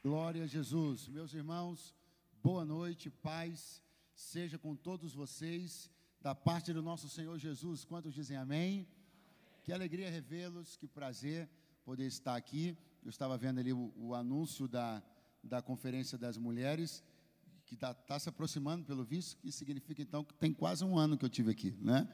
Glória a Jesus. Meus irmãos, boa noite, paz, seja com todos vocês, da parte do nosso Senhor Jesus. Quantos dizem amém? Que alegria revê-los, que prazer poder estar aqui. Eu estava vendo ali o anúncio da Conferência das Mulheres, que está se aproximando, pelo visto, que significa então que tem quase um ano que eu estive aqui, né?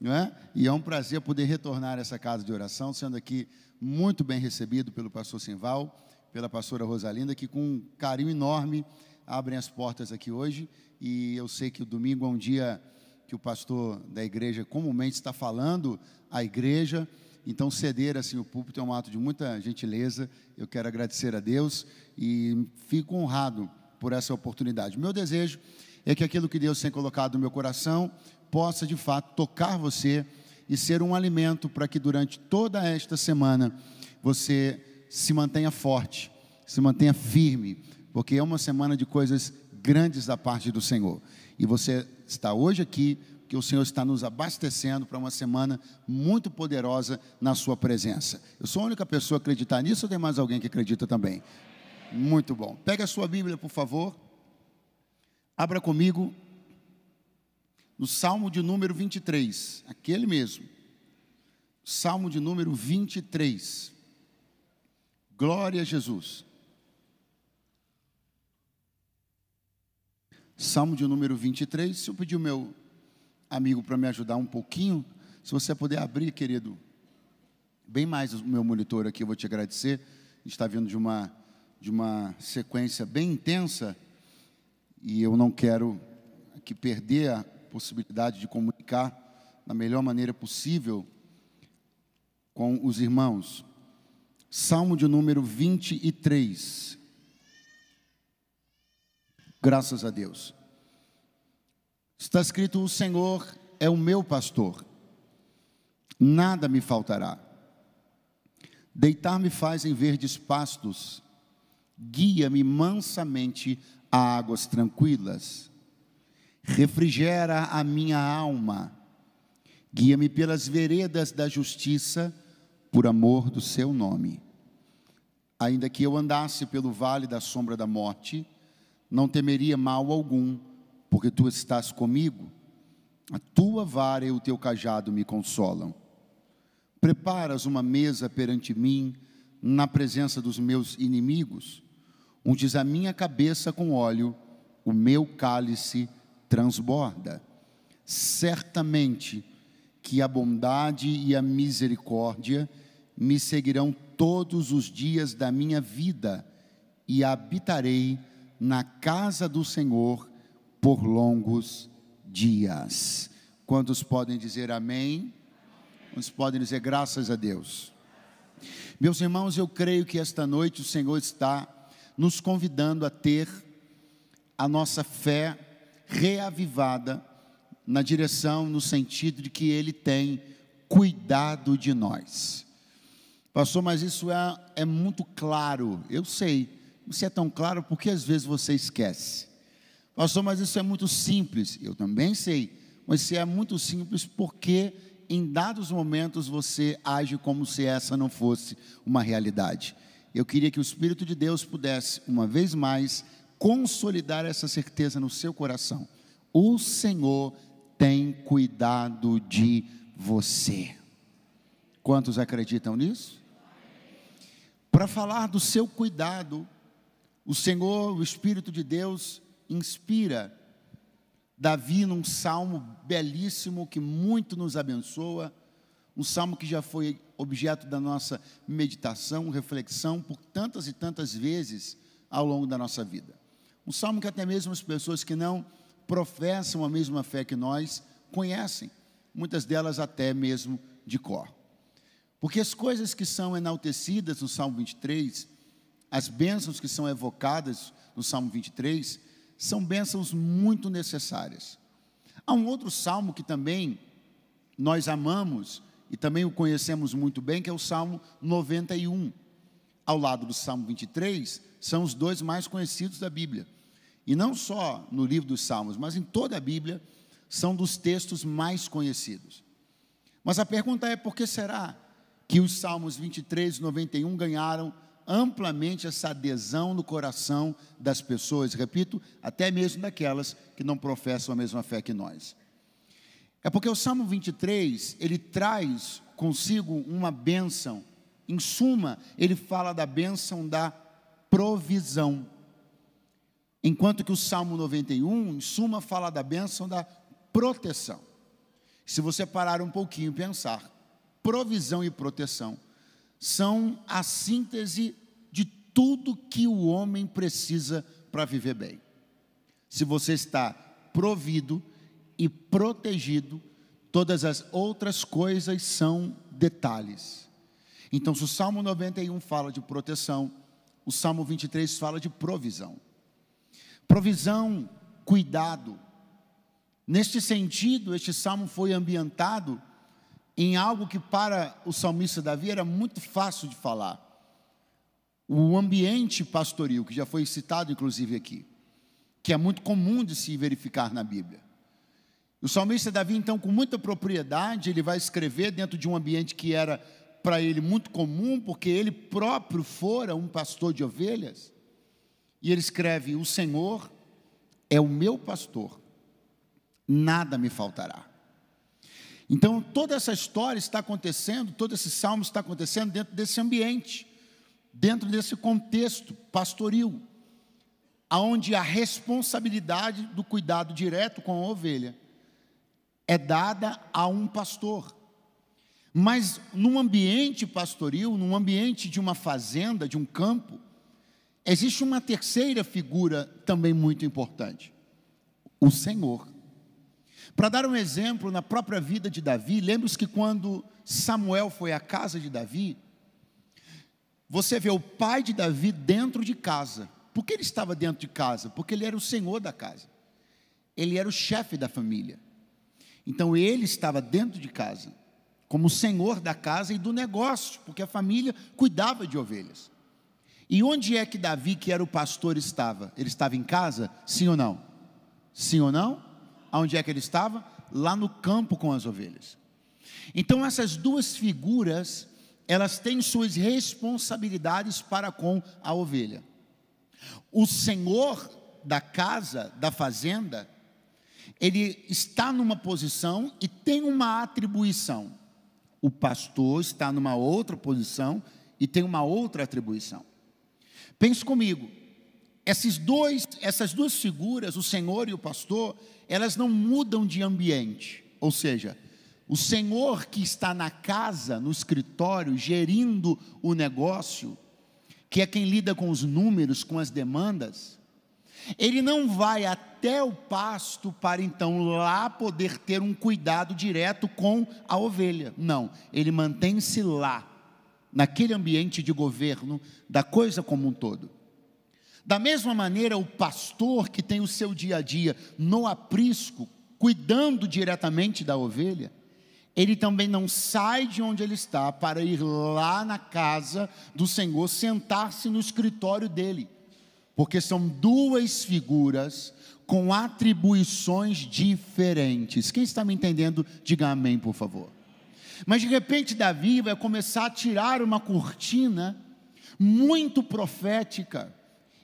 Não é? E é um prazer poder retornar a essa casa de oração, sendo aqui muito bem recebido pelo pastor Simval, pela pastora Rosalinda, que com um carinho enorme abrem as portas aqui hoje. E eu sei que o domingo é um dia que o pastor da igreja comumente está falando à igreja, então ceder assim o púlpito é um ato de muita gentileza. Eu quero agradecer a Deus e fico honrado por essa oportunidade. Meu desejo é que aquilo que Deus tem colocado no meu coração possa de fato tocar você e ser um alimento para que durante toda esta semana você se mantenha forte, se mantenha firme, porque é uma semana de coisas grandes da parte do Senhor. E você está hoje aqui, porque o Senhor está nos abastecendo para uma semana muito poderosa na sua presença. Eu sou a única pessoa a acreditar nisso, ou tem mais alguém que acredita também? Muito bom. Pega a sua Bíblia, por favor. Abra comigo no Salmo de número 23, aquele mesmo. Salmo de número 23. Glória a Jesus. Salmo de número 23. Se eu pedir o meu amigo para me ajudar um pouquinho, se você puder abrir, querido, bem mais o meu monitor aqui, eu vou te agradecer. A gente está vindo de uma sequência bem intensa e eu não quero aqui perder a possibilidade de comunicar da melhor maneira possível com os irmãos. Salmo de número 23. Graças a Deus. Está escrito: o Senhor é o meu pastor, nada me faltará. Deitar-me faz em verdes pastos, guia-me mansamente a águas tranquilas. Refrigera a minha alma, guia-me pelas veredas da justiça, por amor do seu nome. Ainda que eu andasse pelo vale da sombra da morte, não temeria mal algum, porque tu estás comigo. A tua vara e o teu cajado me consolam. Preparas uma mesa perante mim, na presença dos meus inimigos. Unges a minha cabeça com óleo, o meu cálice transborda. Certamente que a bondade e a misericórdia me seguirão todos os dias da minha vida, e habitarei na casa do Senhor por longos dias. Quantos podem dizer amém? Quantos podem dizer graças a Deus? Meus irmãos, eu creio que esta noite o Senhor está nos convidando a ter a nossa fé reavivada na direção, no sentido de que Ele tem cuidado de nós. Pastor, mas isso é muito claro. Eu sei, isso é tão claro porque às vezes você esquece. Pastor, mas isso é muito simples. Eu também sei, mas isso é muito simples porque em dados momentos você age como se essa não fosse uma realidade. Eu queria que o Espírito de Deus pudesse, uma vez mais, consolidar essa certeza no seu coração. O Senhor tem cuidado de você. Quantos acreditam nisso? Para falar do seu cuidado, o Senhor, o Espírito de Deus, inspira Davi num salmo belíssimo que muito nos abençoa, um salmo que já foi objeto da nossa meditação, reflexão por tantas e tantas vezes ao longo da nossa vida. Um salmo que até mesmo as pessoas que não professam a mesma fé que nós conhecem, muitas delas até mesmo de cor. Porque as coisas que são enaltecidas no Salmo 23, as bênçãos que são evocadas no Salmo 23, são bênçãos muito necessárias. Há um outro salmo que também nós amamos e também o conhecemos muito bem, que é o Salmo 91. Ao lado do Salmo 23, são os dois mais conhecidos da Bíblia. E não só no livro dos Salmos, mas em toda a Bíblia, são dos textos mais conhecidos. Mas a pergunta é: por que será que os Salmos 23 e 91 ganharam amplamente essa adesão no coração das pessoas, repito, até mesmo daquelas que não professam a mesma fé que nós. É porque o Salmo 23, ele traz consigo uma bênção. Em suma, ele fala da bênção da provisão. Enquanto que o Salmo 91, em suma, fala da bênção da proteção. Se você parar um pouquinho e pensar, provisão e proteção são a síntese de tudo que o homem precisa para viver bem. Se você está provido e protegido, todas as outras coisas são detalhes. Então, se o Salmo 91 fala de proteção, o Salmo 23 fala de provisão. Provisão, cuidado. Neste sentido, este salmo foi ambientado em algo que para o salmista Davi era muito fácil de falar. O ambiente pastoril, que já foi citado inclusive aqui, que é muito comum de se verificar na Bíblia. O salmista Davi, então, com muita propriedade, ele vai escrever dentro de um ambiente que era para ele muito comum, porque ele próprio fora um pastor de ovelhas. E ele escreve: o Senhor é o meu pastor, nada me faltará. Então, toda essa história está acontecendo, todo esse salmo está acontecendo dentro desse ambiente, dentro desse contexto pastoril, onde a responsabilidade do cuidado direto com a ovelha é dada a um pastor. Mas num ambiente pastoril, num ambiente de uma fazenda, de um campo, existe uma terceira figura também muito importante: o Senhor. Para dar um exemplo, na própria vida de Davi, lembre-se que quando Samuel foi à casa de Davi, você vê o pai de Davi dentro de casa. Por que ele estava dentro de casa? Porque ele era o senhor da casa, ele era o chefe da família. Então ele estava dentro de casa, como senhor da casa e do negócio, porque a família cuidava de ovelhas. E onde é que Davi, que era o pastor, estava? Ele estava em casa? Sim ou não? Sim ou não? Aonde é que ele estava? Lá no campo com as ovelhas. Então essas duas figuras, elas têm suas responsabilidades para com a ovelha. O senhor da casa, da fazenda, ele está numa posição e tem uma atribuição. O pastor está numa outra posição e tem uma outra atribuição. Pense comigo, essas duas figuras, o Senhor e o pastor, elas não mudam de ambiente. Ou seja, o Senhor que está na casa, no escritório, gerindo o negócio, que é quem lida com os números, com as demandas, ele não vai até o pasto para então lá poder ter um cuidado direto com a ovelha. Não, ele mantém-se lá, naquele ambiente de governo da coisa como um todo. Da mesma maneira, o pastor que tem o seu dia a dia no aprisco, cuidando diretamente da ovelha, ele também não sai de onde ele está para ir lá na casa do Senhor, sentar-se no escritório dele, porque são duas figuras com atribuições diferentes. Quem está me entendendo, diga amém, por favor. Mas de repente Davi vai começar a tirar uma cortina muito profética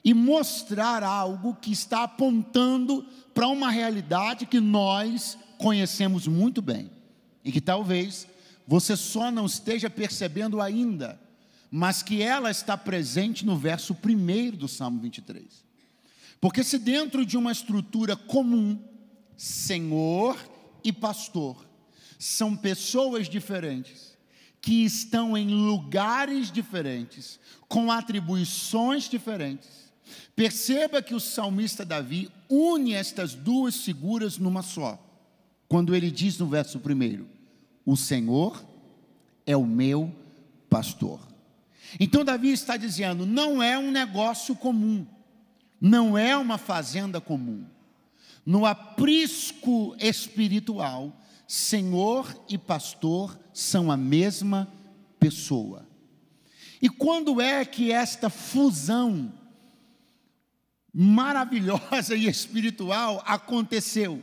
e mostrar algo que está apontando para uma realidade que nós conhecemos muito bem e que talvez você só não esteja percebendo ainda, mas que ela está presente no verso 1 do Salmo 23. Porque se dentro de uma estrutura comum, Senhor e pastor são pessoas diferentes, que estão em lugares diferentes, com atribuições diferentes, perceba que o salmista Davi une estas duas figuras numa só, quando ele diz no verso 1, o Senhor é o meu pastor. Então Davi está dizendo, não é um negócio comum, não é uma fazenda comum. No aprisco espiritual, Senhor e pastor são a mesma pessoa. E quando é que esta fusão maravilhosa e espiritual aconteceu?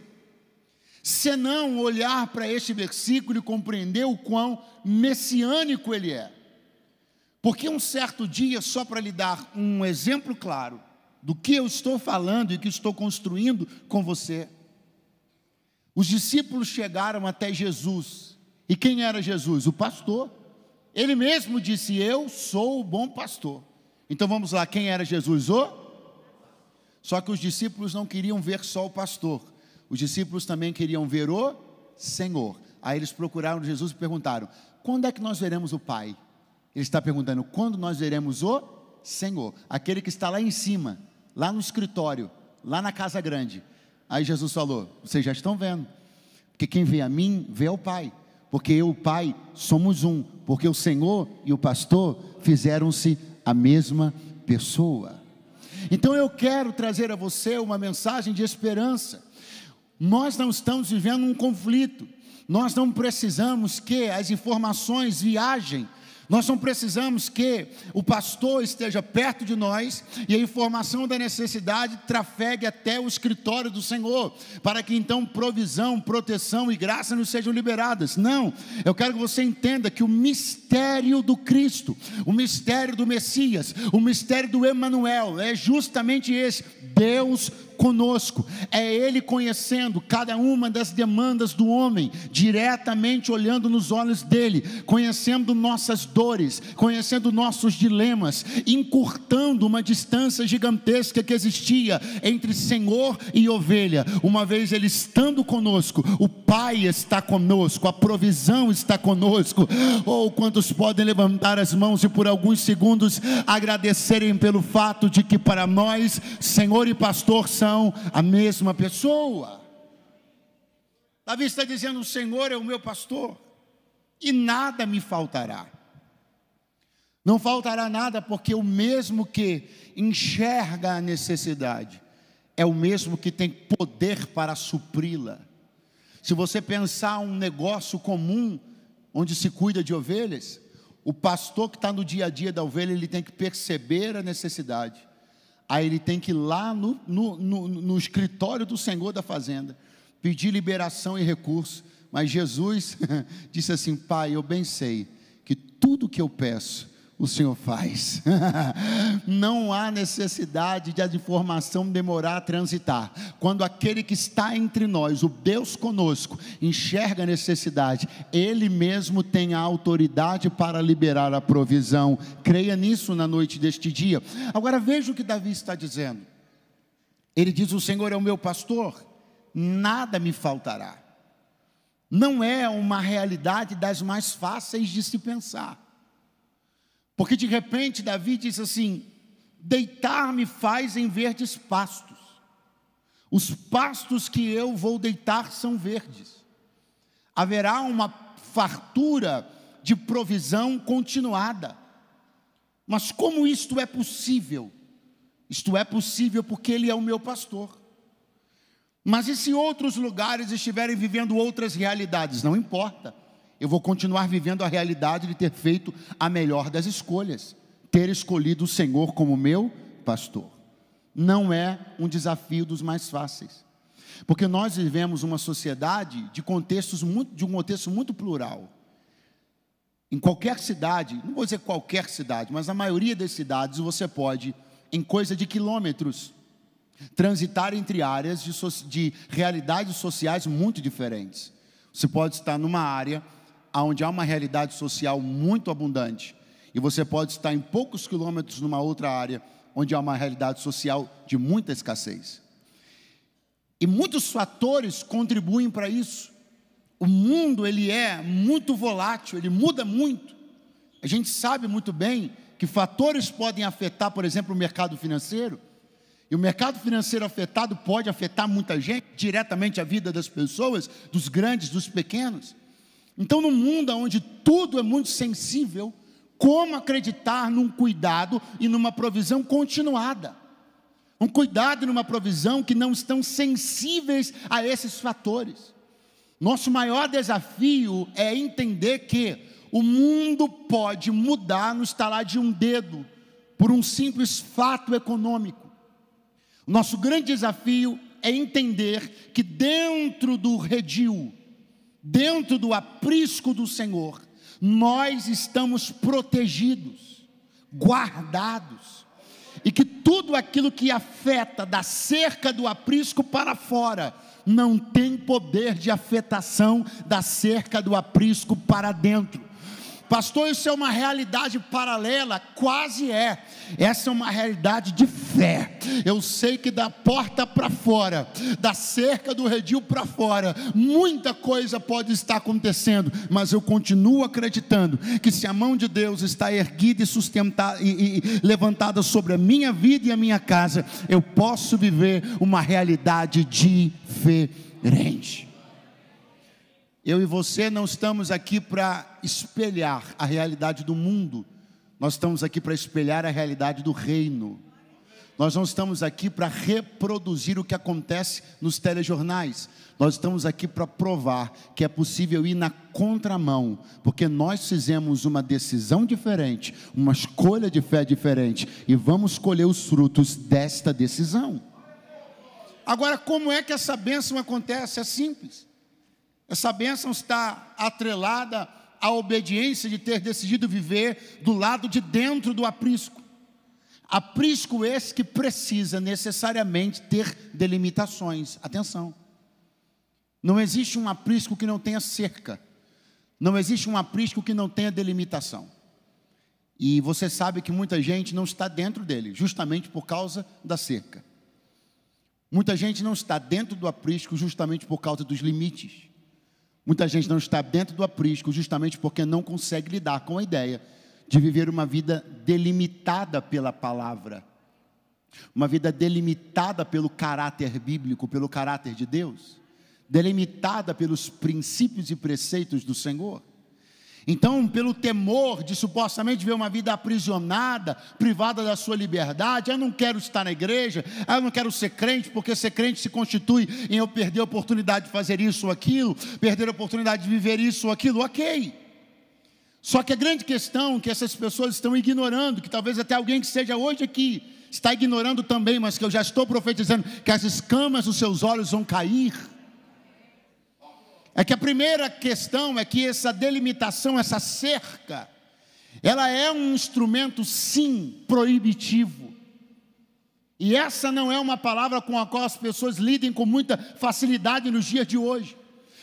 Se não olhar para este versículo e compreender o quão messiânico ele é. Porque um certo dia, só para lhe dar um exemplo claro do que eu estou falando e que estou construindo com você, os discípulos chegaram até Jesus. E quem era Jesus? O pastor. Ele mesmo disse: eu sou o bom pastor. Então vamos lá, quem era Jesus? Só que os discípulos não queriam ver só o pastor, os discípulos também queriam ver o Senhor. Aí eles procuraram Jesus e perguntaram: quando é que nós veremos o Pai? Ele está perguntando: quando nós veremos o Senhor? Aquele que está lá em cima, lá no escritório, lá na casa grande. Aí Jesus falou: vocês já estão vendo, porque quem vê a mim, vê ao Pai, porque eu e o Pai somos um, porque o Senhor e o pastor fizeram-se a mesma pessoa. Então eu quero trazer a você uma mensagem de esperança. Nós não estamos vivendo um conflito, nós não precisamos que as informações viajem, nós não precisamos que o pastor esteja perto de nós e a informação da necessidade trafegue até o escritório do Senhor, para que então provisão, proteção e graça nos sejam liberadas. Não, eu quero que você entenda que o mistério do Cristo, o mistério do Messias, o mistério do Emanuel é justamente esse: Deus conosco. É Ele conhecendo cada uma das demandas do homem, diretamente olhando nos olhos dele, conhecendo nossas dores, conhecendo nossos dilemas, encurtando uma distância gigantesca que existia entre Senhor e ovelha. Uma vez Ele estando conosco, o Pai está conosco, a provisão está conosco. Ou quantos podem levantar as mãos e por alguns segundos agradecerem pelo fato de que para nós Senhor e pastor são a mesma pessoa. Davi está dizendo: o Senhor é o meu pastor e nada me faltará. Não faltará nada, porque o mesmo que enxerga a necessidade é o mesmo que tem poder para supri-la. Se você pensar um negócio comum onde se cuida de ovelhas, o pastor que está no dia a dia da ovelha, ele tem que perceber a necessidade. Aí ele tem que ir lá no escritório do Senhor da fazenda, pedir liberação e recurso. Mas Jesus disse assim: Pai, eu bem sei que tudo que eu peço, o Senhor faz. Não há necessidade de a informação demorar a transitar. Quando aquele que está entre nós, o Deus conosco, enxerga a necessidade, Ele mesmo tem a autoridade para liberar a provisão. Creia nisso na noite deste dia. Agora veja o que Davi está dizendo. Ele diz: o Senhor é o meu pastor, nada me faltará. Não é uma realidade das mais fáceis de se pensar. Porque de repente Davi diz assim: deitar-me faz em verdes pastos. Os pastos que eu vou deitar são verdes. Haverá uma fartura de provisão continuada. Mas como isto é possível? Isto é possível porque Ele é o meu pastor. Mas e se outros lugares estiverem vivendo outras realidades? Não importa. Eu vou continuar vivendo a realidade de ter feito a melhor das escolhas, ter escolhido o Senhor como meu pastor. Não é um desafio dos mais fáceis, porque nós vivemos uma sociedade de um contexto muito plural. Em qualquer cidade, não vou dizer qualquer cidade, mas na maioria das cidades você pode, em coisa de quilômetros, transitar entre áreas de realidades sociais muito diferentes. Você pode estar numa área onde há uma realidade social muito abundante, e você pode estar em poucos quilômetros numa outra área, onde há uma realidade social de muita escassez. E muitos fatores contribuem para isso. O mundo, ele é muito volátil, ele muda muito. A gente sabe muito bem que fatores podem afetar, por exemplo, o mercado financeiro, e o mercado financeiro afetado pode afetar muita gente, diretamente a vida das pessoas, dos grandes, dos pequenos. Então, num mundo onde tudo é muito sensível, como acreditar num cuidado e numa provisão continuada? Um cuidado e numa provisão que não estão sensíveis a esses fatores. Nosso maior desafio é entender que o mundo pode mudar no estalar de um dedo, por um simples fato econômico. Nosso grande desafio é entender que dentro do redil, dentro do aprisco do Senhor, nós estamos protegidos. guardados, e que tudo aquilo que afeta da cerca do aprisco para fora, não tem poder de afetação da cerca do aprisco para dentro. Pastor, isso é uma realidade paralela? Quase é. Essa é uma realidade de fé. Eu sei que da porta para fora, da cerca do redil para fora, muita coisa pode estar acontecendo, mas eu continuo acreditando que se a mão de Deus está erguida e sustentada e levantada sobre a minha vida e a minha casa, eu posso viver uma realidade diferente. Eu e você não estamos aqui para espelhar a realidade do mundo, nós estamos aqui para espelhar a realidade do reino. Nós não estamos aqui para reproduzir o que acontece nos telejornais, nós estamos aqui para provar que é possível ir na contramão, porque nós fizemos uma decisão diferente, uma escolha de fé diferente, e vamos colher os frutos desta decisão. Agora, como é que essa bênção acontece? É simples. Essa bênção está atrelada à obediência de ter decidido viver do lado de dentro do aprisco. Aprisco esse que precisa necessariamente ter delimitações. Atenção, não existe um aprisco que não tenha cerca, não existe um aprisco que não tenha delimitação. E você sabe que muita gente não está dentro dele, justamente por causa da cerca. Muita gente não está dentro do aprisco justamente por causa dos limites. Muita gente não está dentro do aprisco justamente porque não consegue lidar com a ideia de viver uma vida delimitada pela palavra, uma vida delimitada pelo caráter bíblico, pelo caráter de Deus, delimitada pelos princípios e preceitos do Senhor. Então, pelo temor de supostamente viver uma vida aprisionada, privada da sua liberdade, eu não quero estar na igreja, eu não quero ser crente, porque ser crente se constitui em eu perder a oportunidade de fazer isso ou aquilo, perder a oportunidade de viver isso ou aquilo, ok. Só que a grande questão que essas pessoas estão ignorando, que talvez até alguém que esteja hoje aqui está ignorando também, mas que eu já estou profetizando, que as escamas dos seus olhos vão cair, é que a primeira questão é que essa delimitação, essa cerca, ela é um instrumento, sim, proibitivo. E essa não é uma palavra com a qual as pessoas lidem com muita facilidade nos dias de hoje.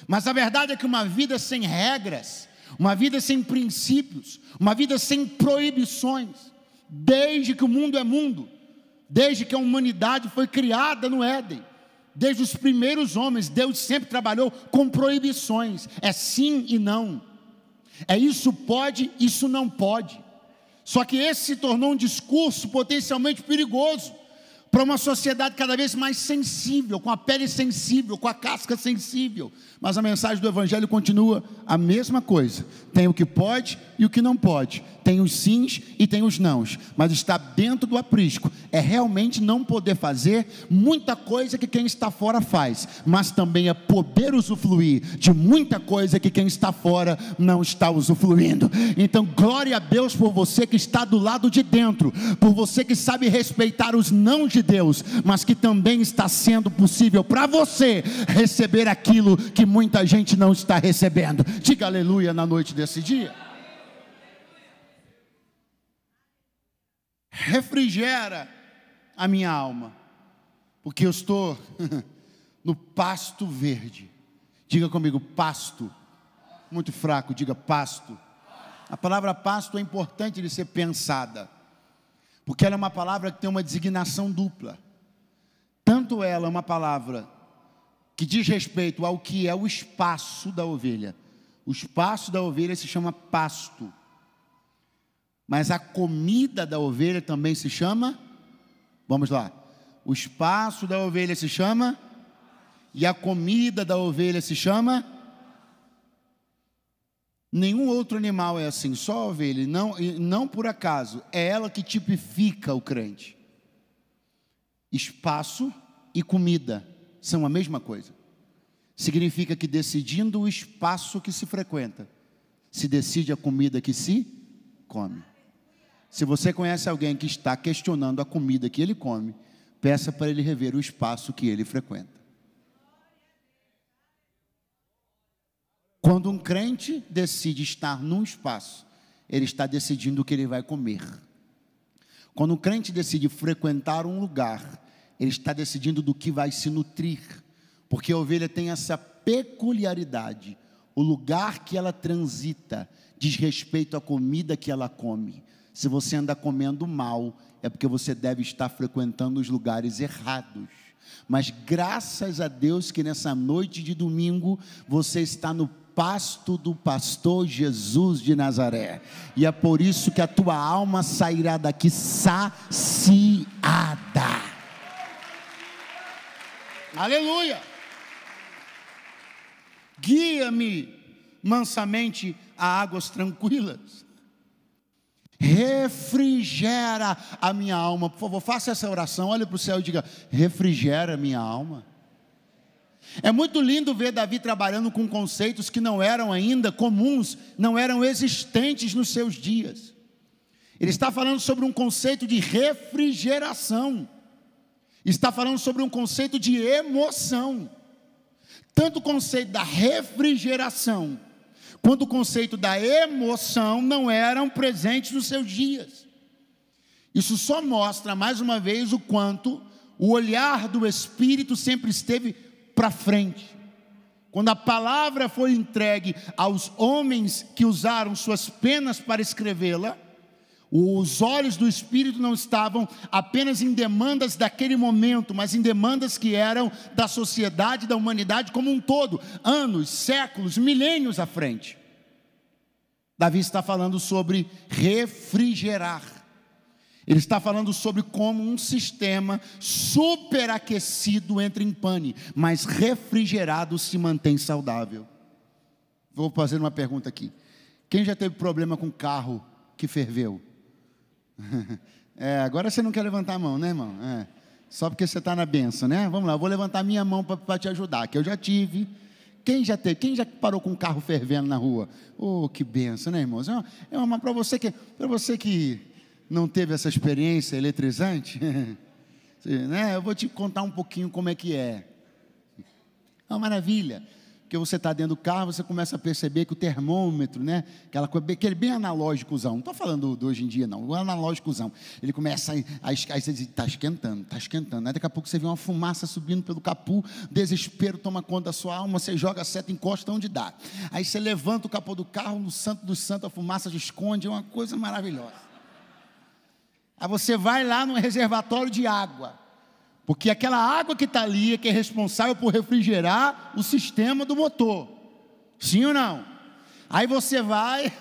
Mas a verdade é que uma vida sem regras, uma vida sem princípios, uma vida sem proibições, desde que o mundo é mundo, desde que a humanidade foi criada no Éden, desde os primeiros homens, Deus sempre trabalhou com proibições, é sim e não, é isso pode, isso não pode. Só que esse se tornou um discurso potencialmente perigoso para uma sociedade cada vez mais sensível, com a pele sensível, com a casca sensível. Mas a mensagem do Evangelho continua a mesma coisa, tem o que pode e o que não pode, tem os sims e tem os nãos, mas está dentro do aprisco, é realmente não poder fazer muita coisa que quem está fora faz, mas também é poder usufruir de muita coisa que quem está fora não está usufruindo. Então glória a Deus por você que está do lado de dentro, por você que sabe respeitar os não de Deus, mas que também está sendo possível para você receber aquilo que muita gente não está recebendo. Diga aleluia na noite desse dia. Refrigera a minha alma, porque eu estou no pasto verde. Diga comigo, pasto. Muito fraco, diga pasto. A palavra pasto é importante de ser pensada, porque ela é uma palavra que tem uma designação dupla. Tanto ela é uma palavra que diz respeito ao que é o espaço da ovelha. O espaço da ovelha se chama pasto, mas a comida da ovelha também se chama, vamos lá, o espaço da ovelha se chama, e a comida da ovelha se chama. Nenhum outro animal é assim, só a ovelha, e não por acaso, é ela que tipifica o crente. Espaço e comida são a mesma coisa. Significa que decidindo o espaço que se frequenta, se decide a comida que se come. Se você conhece alguém que está questionando a comida que ele come, peça para ele rever o espaço que ele frequenta. Quando um crente decide estar num espaço, ele está decidindo o que ele vai comer. Quando o crente decide frequentar um lugar, ele está decidindo do que vai se nutrir, porque a ovelha tem essa peculiaridade. O lugar que ela transita diz respeito à comida que ela come. Se você anda comendo mal, é porque você deve estar frequentando os lugares errados. Mas graças a Deus que nessa noite de domingo, você está no pasto do pastor Jesus de Nazaré, e é por isso que a tua alma sairá daqui saciada. Aleluia! Guia-me mansamente a águas tranquilas, refrigera a minha alma. Por favor, faça essa oração, olhe para o céu e diga: refrigera a minha alma. É muito lindo ver Davi trabalhando com conceitos que não eram ainda comuns, não eram existentes nos seus dias. Ele está falando sobre um conceito de refrigeração, está falando sobre um conceito de emoção. Tanto o conceito da refrigeração quanto o conceito da emoção não eram presentes nos seus dias. Isso só mostra mais uma vez o quanto o olhar do Espírito sempre esteve para frente. Quando a palavra foi entregue aos homens que usaram suas penas para escrevê-la, os olhos do Espírito não estavam apenas em demandas daquele momento, mas em demandas que eram da sociedade, da humanidade como um todo, anos, séculos, milênios à frente. Davi está falando sobre refrigerar. Ele está falando sobre como um sistema superaquecido entra em pane, mas refrigerado se mantém saudável. Vou fazer uma pergunta aqui. Quem já teve problema com carro que ferveu? Agora você não quer levantar a mão, né, irmão? Só porque você está na benção, né? Vamos lá, eu vou levantar minha mão para te ajudar, que eu já tive. Quem já teve? Quem já parou com um carro fervendo na rua? Oh, que benção, né, irmãos? É uma para você que não teve essa experiência eletrizante, né? Eu vou te contar um pouquinho como é que é. É uma maravilha. Porque você está dentro do carro, você começa a perceber que o termômetro, né? Aquele bem analógicozão, não estou falando do hoje em dia não, o analógicozão, ele começa aí você diz: está esquentando, aí daqui a pouco você vê uma fumaça subindo pelo capô, desespero toma conta da sua alma, você joga a seta, encosta onde dá, aí você levanta o capô do carro, no santo dos santos a fumaça se esconde, é uma coisa maravilhosa. Aí você vai lá no reservatório de água, porque aquela água que está ali é que é responsável por refrigerar o sistema do motor. Sim ou não? Aí você vai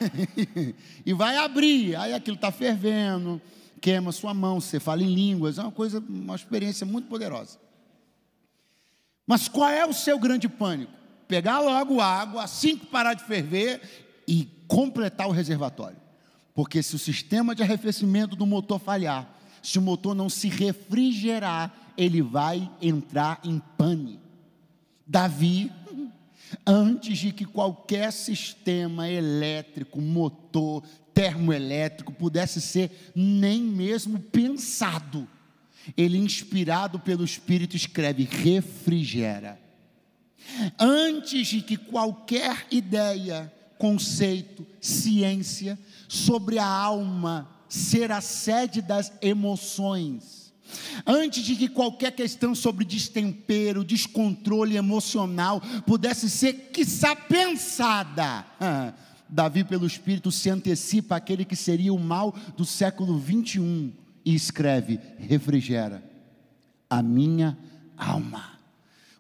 e vai abrir, aí aquilo está fervendo, queima sua mão, você fala em línguas, é uma experiência muito poderosa. Mas qual é o seu grande pânico? Pegar logo água, assim que parar de ferver, e completar o reservatório. Porque se o sistema de arrefecimento do motor falhar, se o motor não se refrigerar, ele vai entrar em pane. Davi, antes de que qualquer sistema elétrico, motor, termoelétrico pudesse ser nem mesmo pensado, ele, inspirado pelo Espírito, escreve: refrigera. Antes de que qualquer ideia, conceito, ciência sobre a alma ser a sede das emoções, antes de que qualquer questão sobre destempero, descontrole emocional pudesse ser, quiçá, pensada, Davi, pelo Espírito, se antecipa àquele que seria o mal do século 21 e escreve: refrigera a minha alma.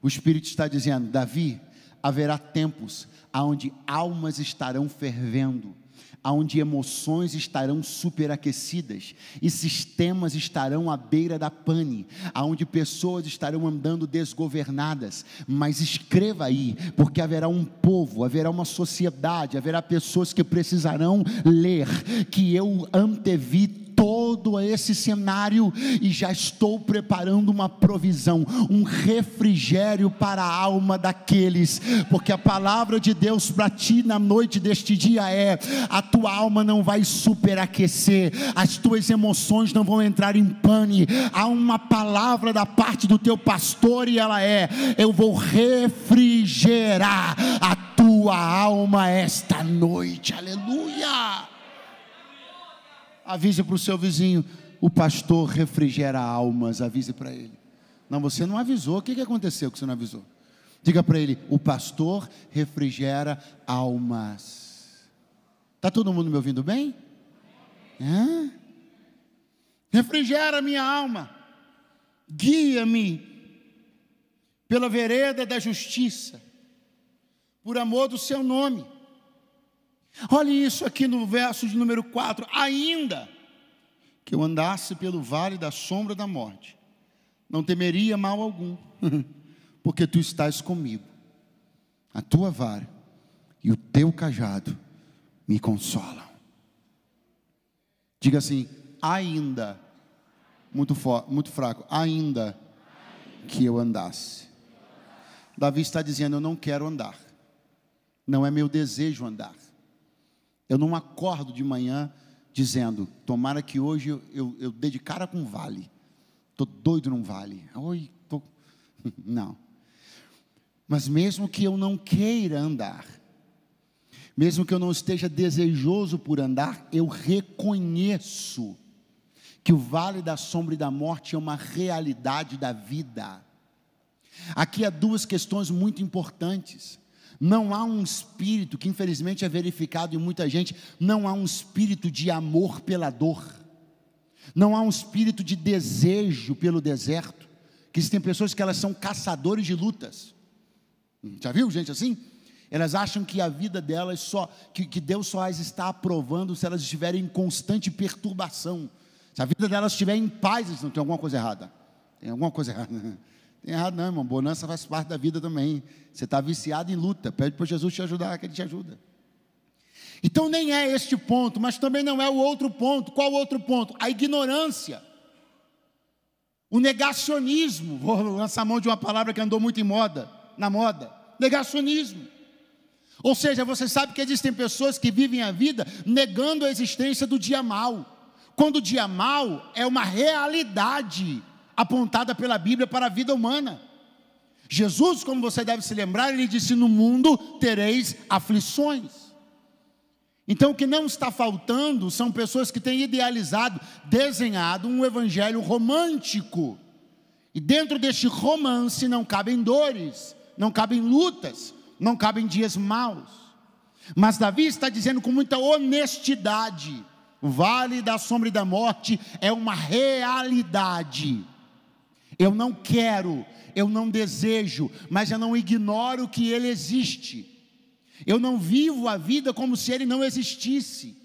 O Espírito está dizendo: Davi, haverá tempos onde almas estarão fervendo, onde emoções estarão superaquecidas e sistemas estarão à beira da pane, onde pessoas estarão andando desgovernadas. Mas escreva aí, porque haverá um povo, haverá uma sociedade, haverá pessoas que precisarão ler que eu antevi todo esse cenário e já estou preparando uma provisão, um refrigério para a alma daqueles, porque a palavra de Deus para ti na noite deste dia é: a tua alma não vai superaquecer, as tuas emoções não vão entrar em pane. Há uma palavra da parte do teu pastor e ela é: eu vou refrigerar a tua alma esta noite. Aleluia! Avise para o seu vizinho: o pastor refrigera almas. Avise para ele. Não, você não avisou. O que aconteceu que você não avisou? Diga para ele: o pastor refrigera almas. Está todo mundo me ouvindo bem? Refrigera minha alma, guia-me pela vereda da justiça, por amor do seu nome. Olhe isso aqui no verso de número 4. Ainda que eu andasse pelo vale da sombra da morte, não temeria mal algum, porque tu estás comigo. A tua vara e o teu cajado me consolam. Diga assim: ainda, muito fraco, ainda que eu andasse. Davi está dizendo: eu não quero andar, não é meu desejo andar. Eu não acordo de manhã dizendo: tomara que hoje eu dê de cara com um vale. Estou doido num vale. Não. Mas mesmo que eu não queira andar, mesmo que eu não esteja desejoso por andar, eu reconheço que o vale da sombra e da morte é uma realidade da vida. Aqui há duas questões muito importantes. Não há um espírito, que infelizmente é verificado em muita gente, não há um espírito de amor pela dor, não há um espírito de desejo pelo deserto, que existem pessoas que elas são caçadores de lutas. Já viu gente assim? Elas acham que a vida delas que Deus só as está aprovando se elas estiverem em constante perturbação. Se a vida delas estiver em paz, não tem alguma coisa errada. Tem alguma coisa errada. Tem errado não, irmão. Bonança faz parte da vida também. Você está viciado em luta. Pede para Jesus te ajudar, que Ele te ajuda. Então nem é este ponto, mas também não é o outro ponto. Qual o outro ponto? A ignorância. O negacionismo. Vou lançar a mão de uma palavra que andou muito na moda. Negacionismo. Ou seja, você sabe que existem pessoas que vivem a vida negando a existência do dia mal. Quando o dia mal é uma realidade apontada pela Bíblia para a vida humana. Jesus, como você deve se lembrar, Ele disse: no mundo tereis aflições. Então o que não está faltando são pessoas que têm idealizado, desenhado um evangelho romântico. E dentro deste romance não cabem dores, não cabem lutas, não cabem dias maus. Mas Davi está dizendo com muita honestidade: o vale da sombra e da morte é uma realidade. Eu não quero, eu não desejo, mas eu não ignoro que ele existe. Eu não vivo a vida como se ele não existisse.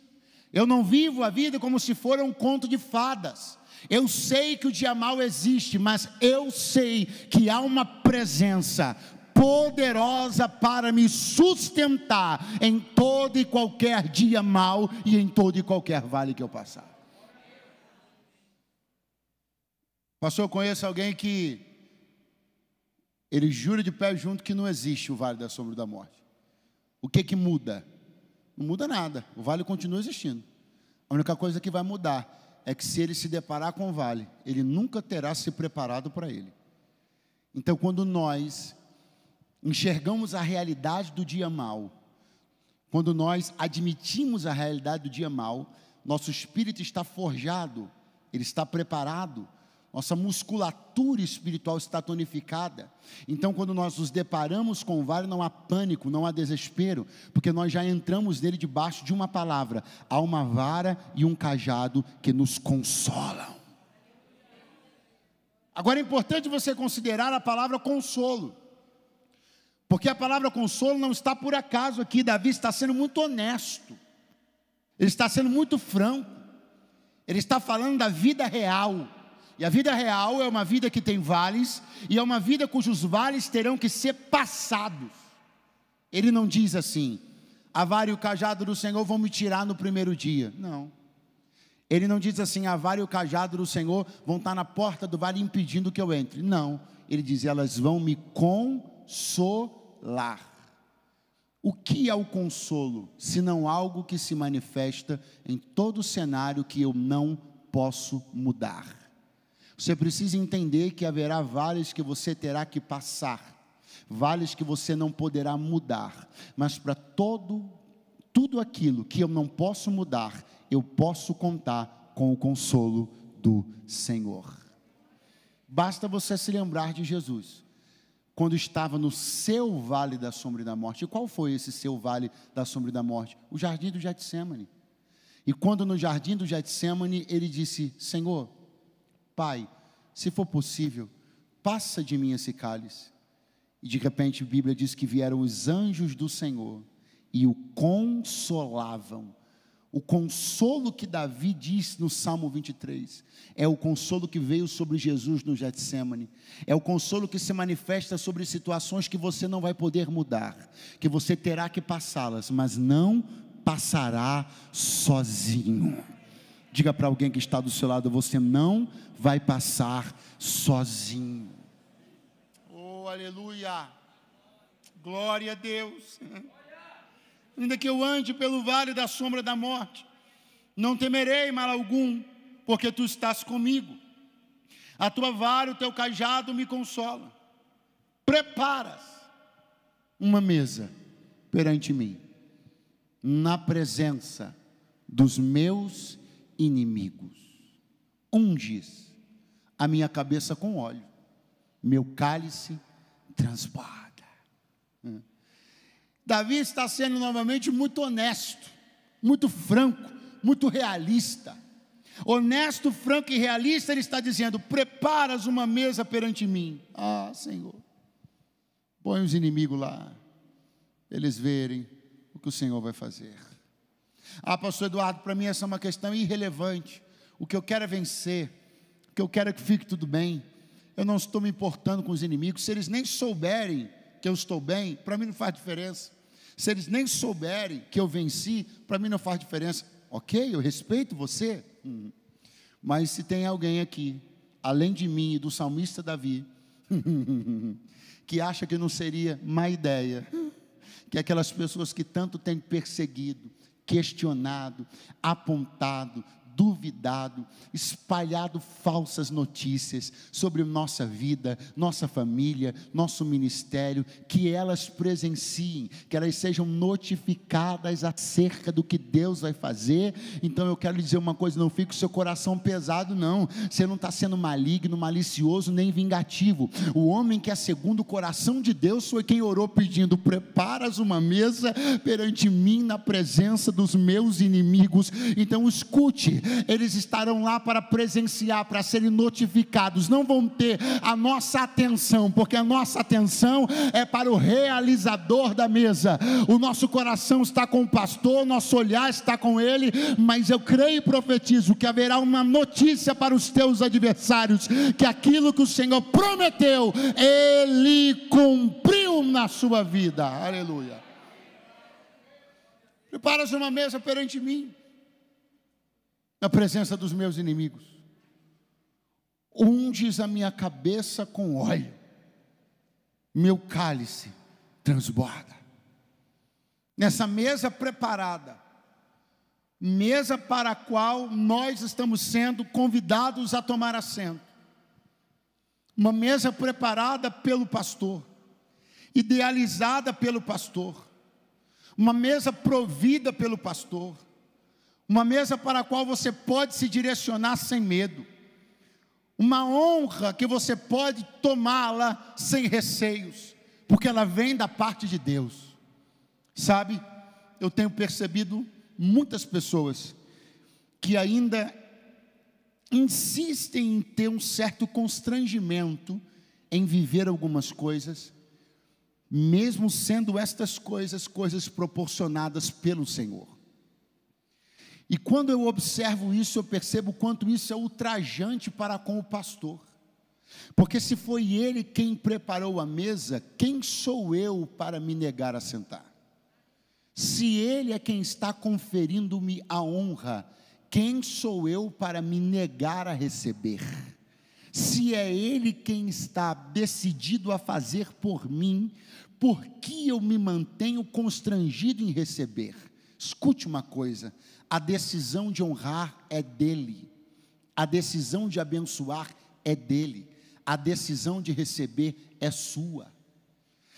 Eu não vivo a vida como se for um conto de fadas. Eu sei que o dia mau existe, mas eu sei que há uma presença poderosa para me sustentar em todo e qualquer dia mau e em todo e qualquer vale que eu passar. Pastor, eu conheço alguém que ele jura de pé junto que não existe o vale da sombra da morte. O que muda? Não muda nada, o vale continua existindo. A única coisa que vai mudar é que se ele se deparar com o vale, ele nunca terá se preparado para ele. Então quando nós enxergamos a realidade do dia mau, quando nós admitimos a realidade do dia mau, nosso espírito está forjado, ele está preparado, nossa musculatura espiritual está tonificada. Então quando nós nos deparamos com o vale, não há pânico, não há desespero, porque nós já entramos nele debaixo de uma palavra: há uma vara e um cajado que nos consolam. Agora é importante você considerar a palavra consolo, porque a palavra consolo não está por acaso aqui. Davi está sendo muito honesto, ele está sendo muito franco, ele está falando da vida real. E a vida real é uma vida que tem vales, e é uma vida cujos vales terão que ser passados. Ele não diz assim: a vara e o cajado do Senhor vão me tirar no primeiro dia. Não. Ele não diz assim: a vara e o cajado do Senhor vão estar na porta do vale impedindo que eu entre. Não. Ele diz: elas vão me consolar. O que é o consolo, senão algo que se manifesta em todo cenário que eu não posso mudar? Você precisa entender que haverá vales que você terá que passar, vales que você não poderá mudar, mas para tudo aquilo que eu não posso mudar, eu posso contar com o consolo do Senhor. Basta você se lembrar de Jesus, quando estava no seu vale da sombra e da morte. E qual foi esse seu vale da sombra e da morte? O jardim do Getsemane. E quando no jardim do Getsemane, ele disse: Senhor, Pai, se for possível, passa de mim esse cálice. E de repente a Bíblia diz que vieram os anjos do Senhor e o consolavam. O consolo que Davi diz no Salmo 23, é o consolo que veio sobre Jesus no Getsemane, é o consolo que se manifesta sobre situações que você não vai poder mudar, que você terá que passá-las, mas não passará sozinho. Diga para alguém que está do seu lado: você não vai passar sozinho. Oh, aleluia, glória a Deus. Ainda que eu ande pelo vale da sombra da morte, não temerei mal algum, porque tu estás comigo. A tua vara e o teu cajado me consolam. Preparas uma mesa perante mim, na presença dos meus inimigos. Unges a minha cabeça com óleo, meu cálice transborda. Davi está sendo novamente muito honesto, muito franco, muito realista. Honesto, franco e realista, ele está dizendo: preparas uma mesa perante mim. Ah, Senhor, põe os inimigos lá, eles verem o que o Senhor vai fazer. Ah, pastor Eduardo, para mim essa é uma questão irrelevante. O que eu quero é vencer, o que eu quero é que fique tudo bem. Eu não estou me importando com os inimigos. Se eles nem souberem que eu estou bem, para mim não faz diferença. Se eles nem souberem que eu venci, para mim não faz diferença. Ok, eu respeito você. Mas se tem alguém aqui, além de mim e do salmista Davi, que acha que não seria má ideia, que aquelas pessoas que tanto têm perseguido, questionado, apontado, duvidado, espalhado falsas notícias sobre nossa vida, nossa família, nosso ministério, que elas presenciem, que elas sejam notificadas acerca do que Deus vai fazer. Então eu quero lhe dizer uma coisa: não fique o seu coração pesado, não. Você não está sendo maligno, malicioso, nem vingativo. O homem que é segundo o coração de Deus foi quem orou pedindo: preparas uma mesa perante mim na presença dos meus inimigos. Então escute, eles estarão lá para presenciar, para serem notificados, não vão ter a nossa atenção, porque a nossa atenção é para o realizador da mesa. O nosso coração está com o pastor, nosso olhar está com ele, mas eu creio e profetizo que haverá uma notícia para os teus adversários, que aquilo que o Senhor prometeu, Ele cumpriu na sua vida. Aleluia. Preparas uma mesa perante mim, na presença dos meus inimigos. Unges a minha cabeça com óleo, meu cálice transborda. Nessa mesa preparada, mesa para a qual nós estamos sendo convidados a tomar assento, uma mesa preparada pelo pastor, idealizada pelo pastor, uma mesa provida pelo pastor, uma mesa para a qual você pode se direcionar sem medo, uma honra que você pode tomá-la sem receios, porque ela vem da parte de Deus. Sabe, eu tenho percebido muitas pessoas que ainda insistem em ter um certo constrangimento em viver algumas coisas, mesmo sendo estas coisas proporcionadas pelo Senhor. E quando eu observo isso, eu percebo o quanto isso é ultrajante para com o pastor. Porque se foi ele quem preparou a mesa, quem sou eu para me negar a sentar? Se ele é quem está conferindo-me a honra, quem sou eu para me negar a receber? Se é ele quem está decidido a fazer por mim, por que eu me mantenho constrangido em receber? Escute uma coisa: a decisão de honrar é dele, a decisão de abençoar é dele, a decisão de receber é sua.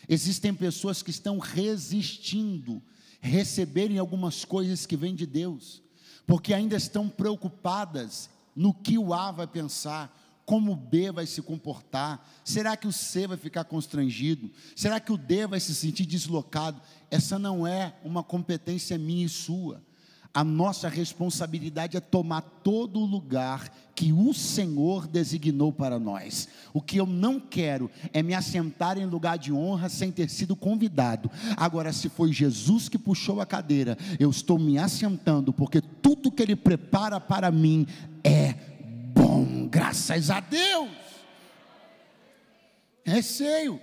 Existem pessoas que estão resistindo receberem algumas coisas que vêm de Deus, porque ainda estão preocupadas no que o A vai pensar, como o B vai se comportar. Será que o C vai ficar constrangido? Será que o D vai se sentir deslocado? Essa não é uma competência minha e sua. A nossa responsabilidade é tomar todo o lugar que o Senhor designou para nós. O que eu não quero é me assentar em lugar de honra sem ter sido convidado. Agora, se foi Jesus que puxou a cadeira, eu estou me assentando, porque tudo que Ele prepara para mim é bom, graças a Deus. Receio.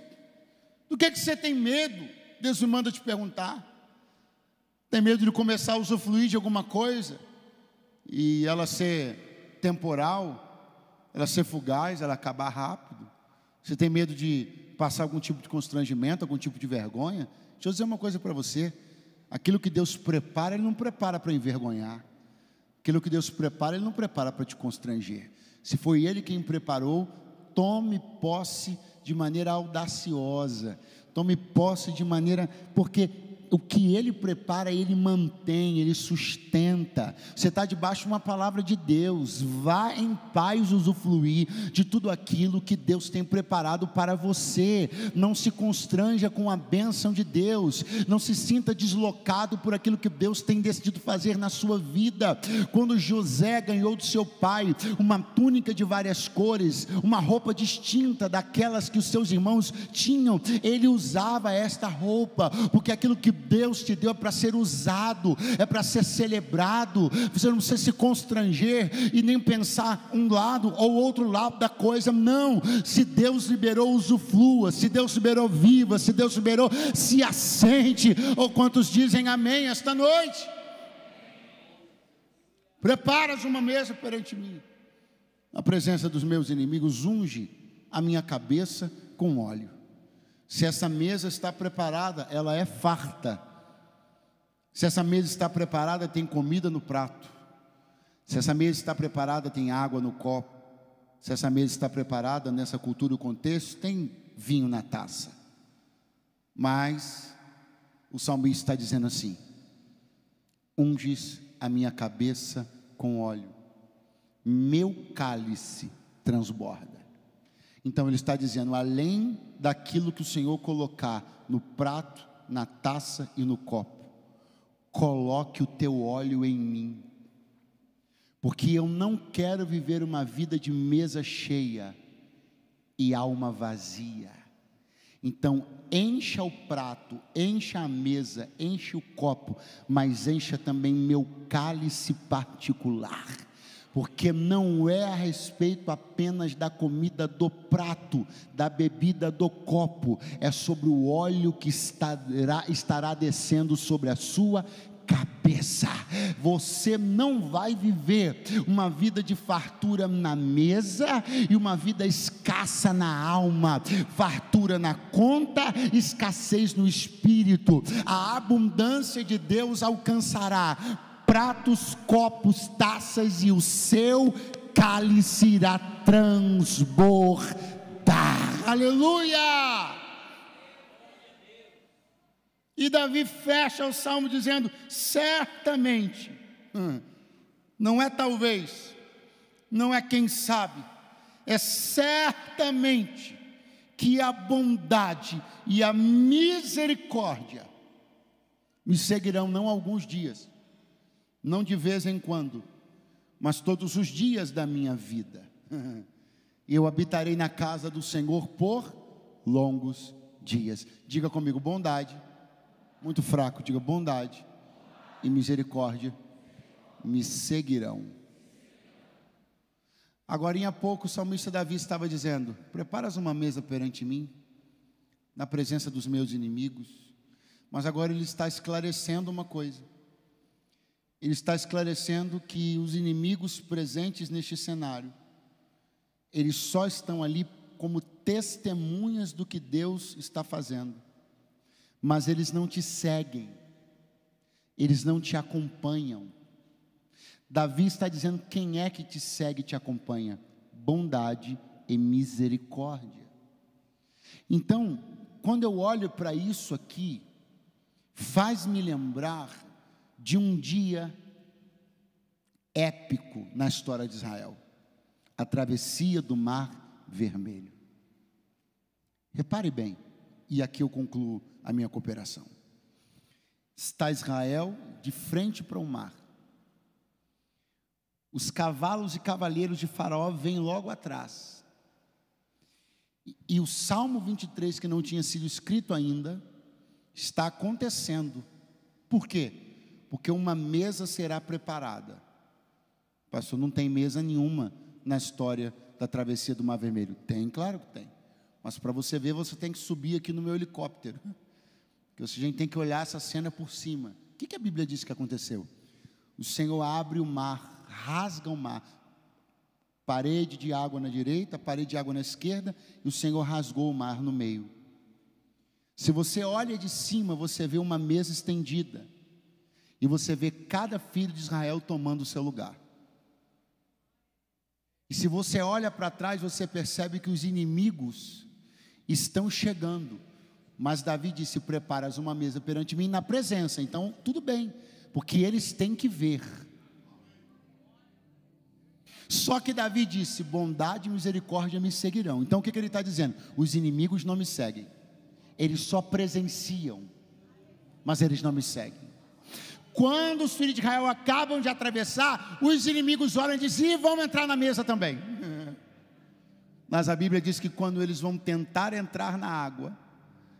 Do que você tem medo? Deus me manda te perguntar. Tem medo de começar a usufruir de alguma coisa e ela ser temporal, ela ser fugaz, ela acabar rápido? Você tem medo de passar algum tipo de constrangimento, algum tipo de vergonha? Deixa eu dizer uma coisa para você: aquilo que Deus prepara, Ele não prepara para envergonhar. Aquilo que Deus prepara, Ele não prepara para te constranger. Se foi Ele quem preparou, tome posse de maneira audaciosa, tome posse de maneira, porque o que Ele prepara, Ele mantém, Ele sustenta. Você está debaixo de uma palavra de Deus. Vá em paz usufruir de tudo aquilo que Deus tem preparado para você. Não se constranja com a bênção de Deus. Não se sinta deslocado por aquilo que Deus tem decidido fazer na sua vida. Quando José ganhou do seu pai uma túnica de várias cores, uma roupa distinta daquelas que os seus irmãos tinham, ele usava esta roupa, porque aquilo que Deus te deu é para ser usado, é para ser celebrado. Você não precisa se constranger e nem pensar um lado ou outro lado da coisa. Não, se Deus liberou, usufrua. Se Deus liberou, viva. Se Deus liberou, se assente. Ou quantos dizem amém esta noite? Preparas uma mesa perante mim, na presença dos meus inimigos. Unge a minha cabeça com óleo. Se essa mesa está preparada, ela é farta. Se essa mesa está preparada, tem comida no prato. Se essa mesa está preparada, tem água no copo. Se essa mesa está preparada, nessa cultura e contexto, tem vinho na taça. Mas o salmista está dizendo assim: unges a minha cabeça com óleo, meu cálice transborda. Então ele está dizendo, além daquilo que o Senhor colocar no prato, na taça e no copo, coloque o teu óleo em mim, porque eu não quero viver uma vida de mesa cheia e alma vazia. Então encha o prato, encha a mesa, enche o copo, mas encha também meu cálice particular, porque não é a respeito apenas da comida do prato, da bebida do copo, é sobre o óleo que estará descendo sobre a sua cabeça. Você não vai viver uma vida de fartura na mesa e uma vida escassa na alma, fartura na conta, escassez no espírito. A abundância de Deus alcançará pratos, copos, taças, e o seu cálice irá transbordar. Aleluia! E Davi fecha o salmo dizendo, certamente, não é talvez, não é quem sabe, é certamente que a bondade e a misericórdia me seguirão, não alguns dias, não de vez em quando, mas todos os dias da minha vida. Eu habitarei na casa do Senhor por longos dias. Diga comigo, bondade, muito fraco, diga bondade e misericórdia me seguirão. Agora há pouco o salmista Davi estava dizendo, preparas uma mesa perante mim, na presença dos meus inimigos. Mas agora ele está esclarecendo uma coisa. Ele está esclarecendo que os inimigos presentes neste cenário, eles só estão ali como testemunhas do que Deus está fazendo, mas eles não te seguem, eles não te acompanham. Davi está dizendo, quem é que te segue e te acompanha? Bondade e misericórdia. Então, quando eu olho para isso aqui, faz-me lembrar de um dia épico na história de Israel. a travessia do Mar Vermelho. Repare bem, e aqui eu concluo a minha cooperação. Está Israel de frente para o mar. Os cavalos e cavaleiros de Faraó vêm logo atrás. E o Salmo 23, que não tinha sido escrito ainda, está acontecendo. Por quê? Porque uma mesa será preparada. Pastor, não tem mesa nenhuma na história da travessia do Mar Vermelho. Tem, claro que tem. Mas para você ver, você tem que subir aqui no meu helicóptero. Porque a gente tem que olhar essa cena por cima. O que a Bíblia diz que aconteceu? O Senhor abre o mar, rasga o mar. Parede de água na direita, parede de água na esquerda, e o Senhor rasgou o mar no meio. Se você olha de cima, você vê uma mesa estendida. E você vê cada filho de Israel tomando o seu lugar. E se você olha para trás, você percebe que os inimigos estão chegando. Mas Davi disse: preparas uma mesa perante mim na presença. Então tudo bem, porque eles têm que ver. Só que Davi disse: bondade e misericórdia me seguirão. Então o que ele está dizendo? Os inimigos não me seguem. Eles só presenciam, mas eles não me seguem. Quando os filhos de Israel acabam de atravessar, os inimigos olham e dizem: e vamos entrar na mesa também. Mas a Bíblia diz que quando eles vão tentar entrar na água,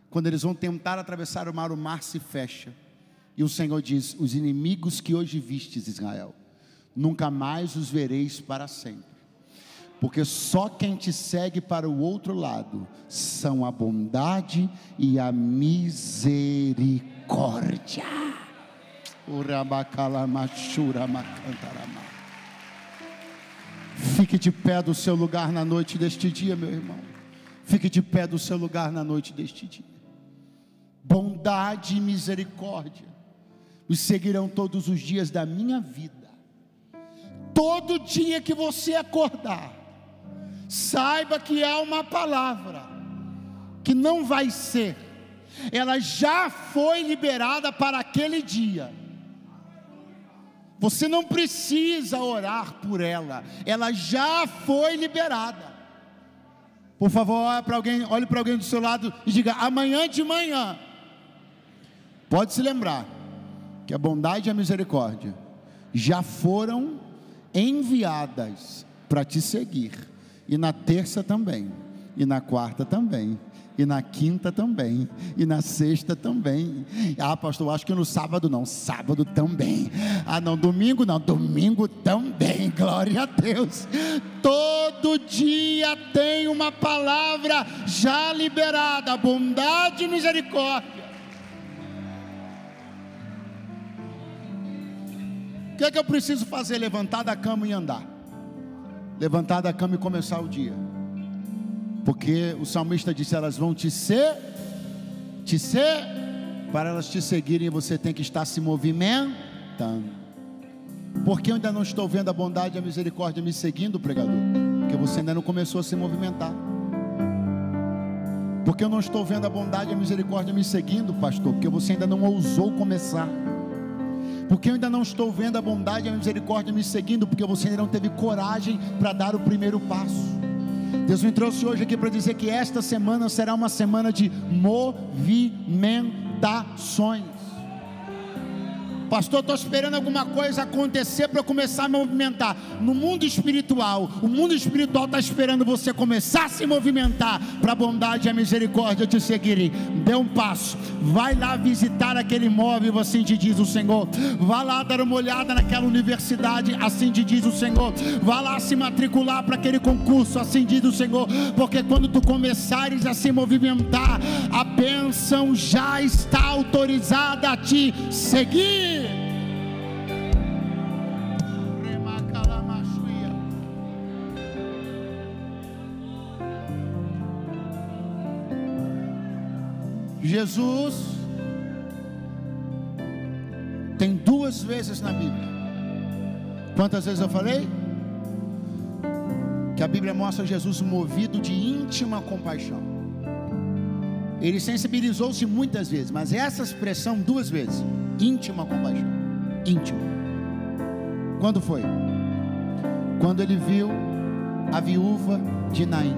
quando eles vão tentar atravessar o mar se fecha. E o Senhor diz: os inimigos que hoje vistes, Israel, nunca mais os vereis para sempre. Porque só quem te segue para o outro lado são a bondade e a misericórdia. Fique de pé do seu lugar na noite deste dia, meu irmão. Fique de pé do seu lugar na noite deste dia. Bondade e misericórdia me seguirão todos os dias da minha vida. Todo dia que você acordar, saiba que há uma palavra que não vai ser, ela já foi liberada para aquele dia. Você não precisa orar por ela, ela já foi liberada. Por favor, olhe para alguém do seu lado e diga: amanhã de manhã, pode se lembrar que a bondade e a misericórdia já foram enviadas para te seguir. E na terça também, e na quarta também, e na quinta também, e na sexta também. Ah, pastor, acho que no sábado não, sábado também. Ah, não, domingo não, domingo também. Glória a Deus. Todo dia tem uma palavra já liberada, bondade e misericórdia. O que é que eu preciso fazer? Levantar da cama e andar. Levantar da cama e começar o dia. Porque o salmista disse: elas vão para elas te seguirem, você tem que estar se movimentando. Porque eu ainda não estou vendo a bondade e a misericórdia me seguindo, pregador? Porque você ainda não começou a se movimentar. Porque eu não estou vendo a bondade e a misericórdia me seguindo, pastor? Porque você ainda não ousou começar. Porque eu ainda não estou vendo a bondade e a misericórdia me seguindo? Porque você ainda não teve coragem para dar o primeiro passo. Deus me trouxe hoje aqui para dizer que esta semana será uma semana de movimentações. Pastor, estou esperando alguma coisa acontecer para eu começar a me movimentar. No mundo espiritual, o mundo espiritual está esperando você começar a se movimentar para a bondade e a misericórdia te seguirem. Dê um passo, vai lá visitar aquele imóvel, assim te diz o Senhor. Vá lá dar uma olhada naquela universidade, assim te diz o Senhor. Vá lá se matricular para aquele concurso, assim diz o Senhor. Porque quando tu começares a se movimentar, a bênção já está autorizada a te seguir. Jesus tem duas vezes na Bíblia. Quantas vezes eu falei? Que a Bíblia mostra Jesus movido de íntima compaixão. Ele sensibilizou-se muitas vezes, mas essa expressão duas vezes: íntima compaixão. Íntima. Quando foi? Quando ele viu a viúva de Naim.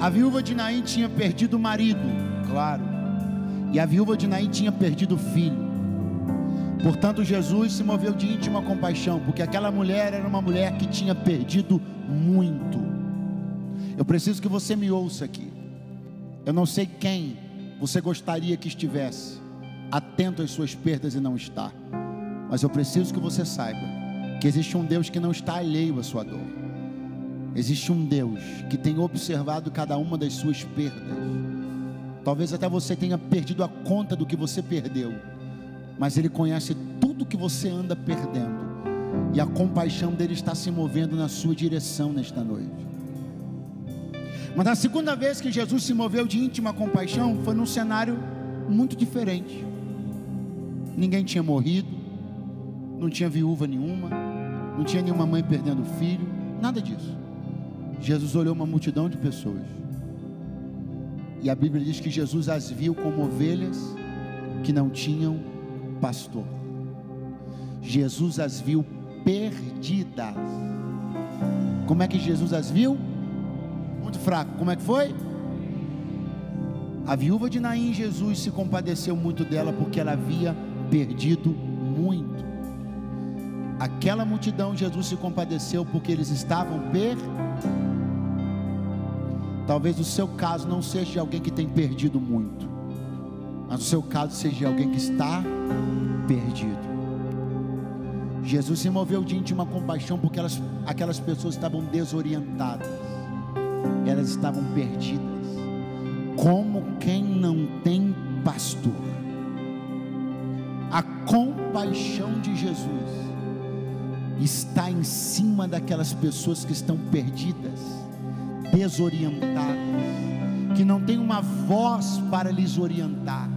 A viúva de Naim tinha perdido o marido, claro, e a viúva de Naim tinha perdido o filho. Portanto, Jesus se moveu de íntima compaixão, porque aquela mulher era uma mulher que tinha perdido muito. Eu preciso que você me ouça aqui. Eu não sei quem você gostaria que estivesse atento às suas perdas e não está, mas eu preciso que você saiba que existe um Deus que não está alheio à sua dor. Existe um Deus que tem observado cada uma das suas perdas. Talvez até você tenha perdido a conta do que você perdeu, mas Ele conhece tudo que você anda perdendo, e a compaixão dEle está se movendo na sua direção nesta noite. Mas na segunda vez que Jesus se moveu de íntima compaixão, foi num cenário muito diferente. Ninguém tinha morrido, não tinha viúva nenhuma, não tinha nenhuma mãe perdendo filho, nada disso. Jesus olhou uma multidão de pessoas, e a Bíblia diz que Jesus as viu como ovelhas que não tinham pastor. Jesus as viu perdidas. Como é que Jesus as viu? Muito fraco. Como é que foi? A viúva de Naim, Jesus se compadeceu muito dela, porque ela havia perdido muito. Aquela multidão, Jesus se compadeceu porque eles estavam Talvez o seu caso não seja de alguém que tem perdido muito, mas o seu caso seja de alguém que está perdido. Jesus se moveu de íntima compaixão porque aquelas pessoas estavam desorientadas, elas estavam perdidas, como quem não tem pastor. A compaixão de Jesus está em cima daquelas pessoas que estão perdidas, desorientadas, que não tem uma voz para lhes orientar,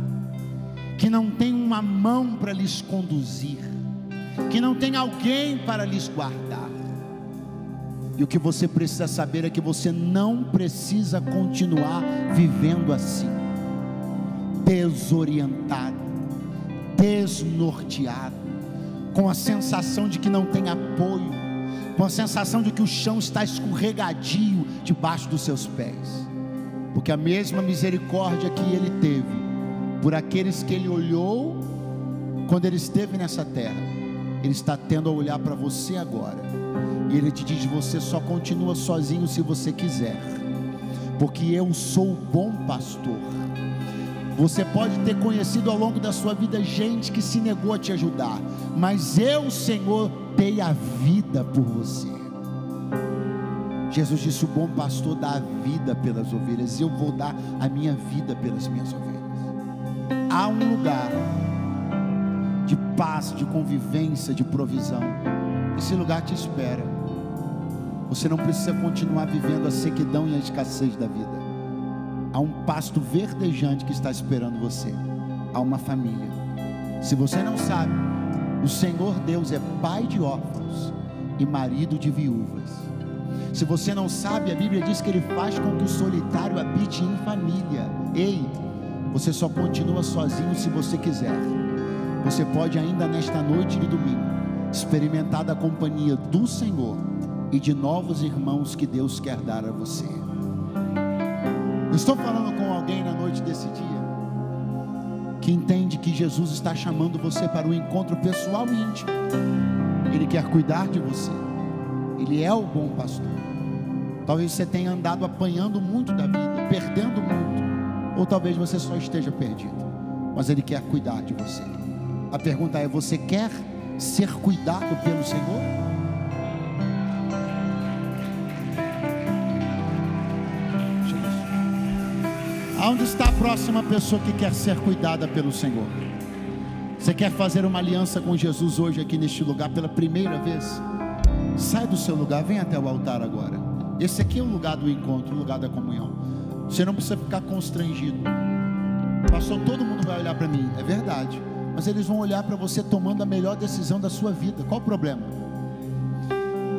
que não tem uma mão para lhes conduzir, que não tem alguém para lhes guardar. E o que você precisa saber é que você não precisa continuar vivendo assim, desorientado, desnorteado, com a sensação de que não tem apoio, com a sensação de que o chão está escorregadio debaixo dos seus pés, porque a mesma misericórdia que Ele teve por aqueles que Ele olhou quando Ele esteve nessa terra, Ele está tendo a olhar para você agora, e Ele te diz: você só continua sozinho se você quiser, porque eu sou o bom pastor. Você pode ter conhecido ao longo da sua vida gente que se negou a te ajudar, mas eu, Senhor, dei a vida por você. Jesus disse: o bom pastor dá a vida pelas ovelhas, eu vou dar a minha vida pelas minhas ovelhas. Há um lugar de paz, de convivência, de provisão. Esse lugar te espera. Você não precisa continuar vivendo a sequidão e a escassez da vida. Há um pasto verdejante que está esperando você. Há uma família. Se você não sabe, o Senhor Deus é pai de órfãos e marido de viúvas. Se você não sabe, a Bíblia diz que Ele faz com que o solitário habite em família. Ei, você só continua sozinho se você quiser. Você pode ainda nesta noite de domingo experimentar da companhia do Senhor e de novos irmãos que Deus quer dar a você. Eu estou falando com alguém na noite desse dia que entende que Jesus está chamando você para um encontro pessoal e íntimo. Ele quer cuidar de você. Ele é o bom pastor. Talvez você tenha andado apanhando muito da vida, perdendo muito, ou talvez você só esteja perdido, mas Ele quer cuidar de você. A pergunta é: você quer ser cuidado pelo Senhor? Aonde está a próxima pessoa que quer ser cuidada pelo Senhor? Você quer fazer uma aliança com Jesus hoje aqui neste lugar pela primeira vez? Sai do seu lugar, vem até o altar agora. Esse aqui é o lugar do encontro, o lugar da comunhão. Você não precisa ficar constrangido. Pastor, todo mundo vai olhar para mim. É verdade, mas eles vão olhar para você tomando a melhor decisão da sua vida. Qual o problema?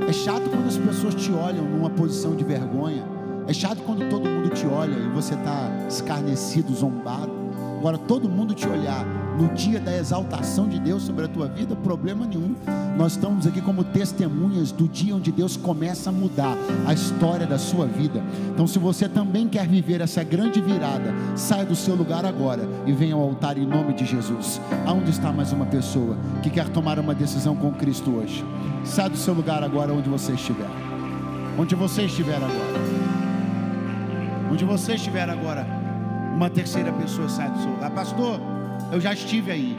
É chato quando as pessoas te olham numa posição de vergonha. É chato quando todo mundo te olha e você está escarnecido, zombado. Agora todo mundo te olhar no dia da exaltação de Deus sobre a tua vida, problema nenhum. Nós estamos aqui como testemunhas do dia onde Deus começa a mudar a história da sua vida. Então, se você também quer viver essa grande virada, saia do seu lugar agora e venha ao altar em nome de Jesus. Aonde está mais uma pessoa que quer tomar uma decisão com Cristo hoje? Saia do seu lugar agora, onde você estiver. Onde você estiver agora. Onde você estiver agora, uma terceira pessoa sai do seu lugar. Pastor, eu já estive aí.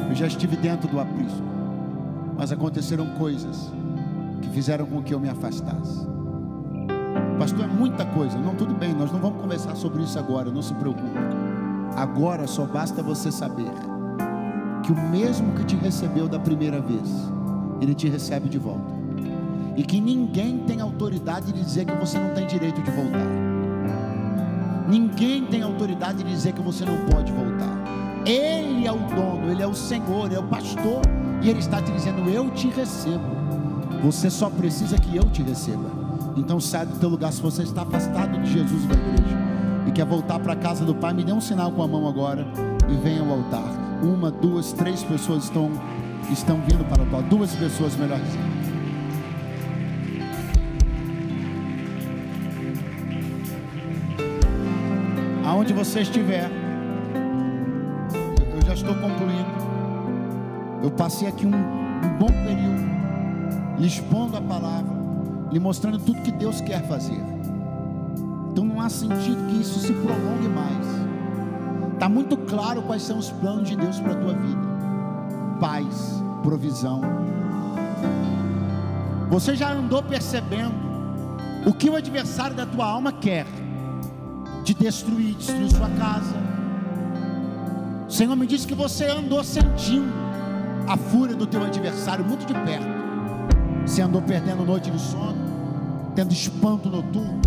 Eu já estive dentro do aprisco, mas aconteceram coisas que fizeram com que eu me afastasse. Pastor, é muita coisa. Não, tudo bem, nós não vamos conversar sobre isso agora, não se preocupe. Agora só basta você saber que o mesmo que te recebeu da primeira vez, Ele te recebe de volta. E que ninguém tem autoridade de dizer que você não tem direito de voltar. Ninguém tem autoridade de dizer que você não pode voltar. Ele é o dono, Ele é o Senhor, Ele é o pastor, e Ele está te dizendo: eu te recebo. Você só precisa que eu te receba. Então sai do teu lugar. Se você está afastado de Jesus e da igreja e quer voltar para a casa do Pai, me dê um sinal com a mão agora e venha ao altar. 1, 2, 3 pessoas estão vindo para o altar. 2 pessoas, melhor dizendo. Aonde você estiver, eu já estou concluindo. Eu passei aqui um bom período lhe expondo a palavra, lhe mostrando tudo que Deus quer fazer. Então não há sentido que isso se prolongue mais. Está muito claro quais são os planos de Deus para a tua vida: paz, provisão. Você já andou percebendo o que o adversário da tua alma quer? De destruir sua casa. O Senhor me disse que você andou sentindo a fúria do teu adversário muito de perto. Você andou perdendo noite de sono, tendo espanto noturno,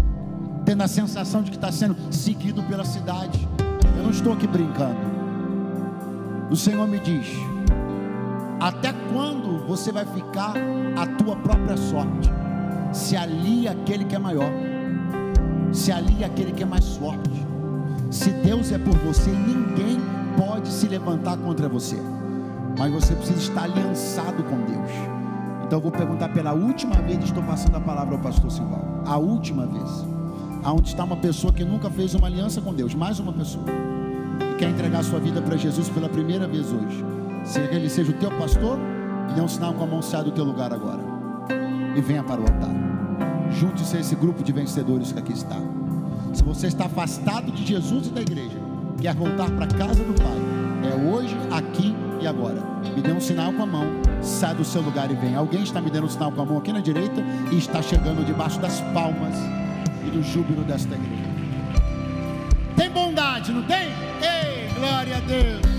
tendo a sensação de que está sendo seguido pela cidade. Eu não estou aqui brincando. O Senhor me diz: até quando você vai ficar à tua própria sorte? Se alia àquele que é maior. Se alia àquele que é mais forte. Se Deus é por você, ninguém pode se levantar contra você. Mas você precisa estar aliançado com Deus. Então eu vou perguntar pela última vez, estou passando a palavra ao pastor Simval. A última vez. Aonde está uma pessoa que nunca fez uma aliança com Deus? Mais uma pessoa e quer entregar sua vida para Jesus pela primeira vez hoje. Se ele seja o teu pastor, e dê um sinal com a mão, sai do teu lugar agora e venha para o altar. Junte-se a esse grupo de vencedores que aqui está. Se você está afastado de Jesus e da igreja, quer voltar para a casa do Pai, é hoje, aqui e agora. Me dê um sinal com a mão, sai do seu lugar e vem. Alguém está me dando um sinal com a mão aqui na direita e está chegando debaixo das palmas e do júbilo desta igreja. Tem bondade, não tem? Ei, glória a Deus.